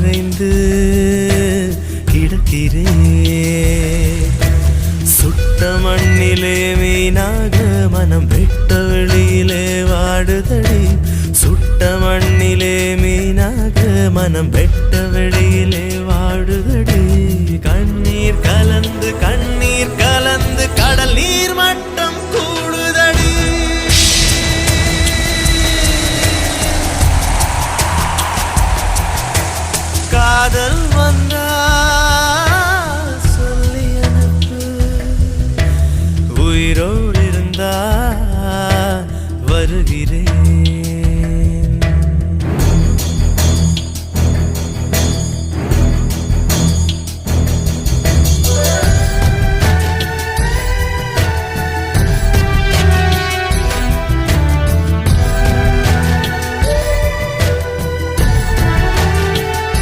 கரைந்து கிடக்கிறேன். சுட்ட மண்ணிலே மீனாக மனம் வெட்ட வெளியிலே வாடுதடி. சுட்ட மண்ணிலே மீனாக மனம் வெட்ட வெளியிலே வாடுதடி. கண்ணீர் கலந்து கண்ணீர் கலந்து கடல் நீர் மட்டம் கூடுதடி. காதல் வந்தா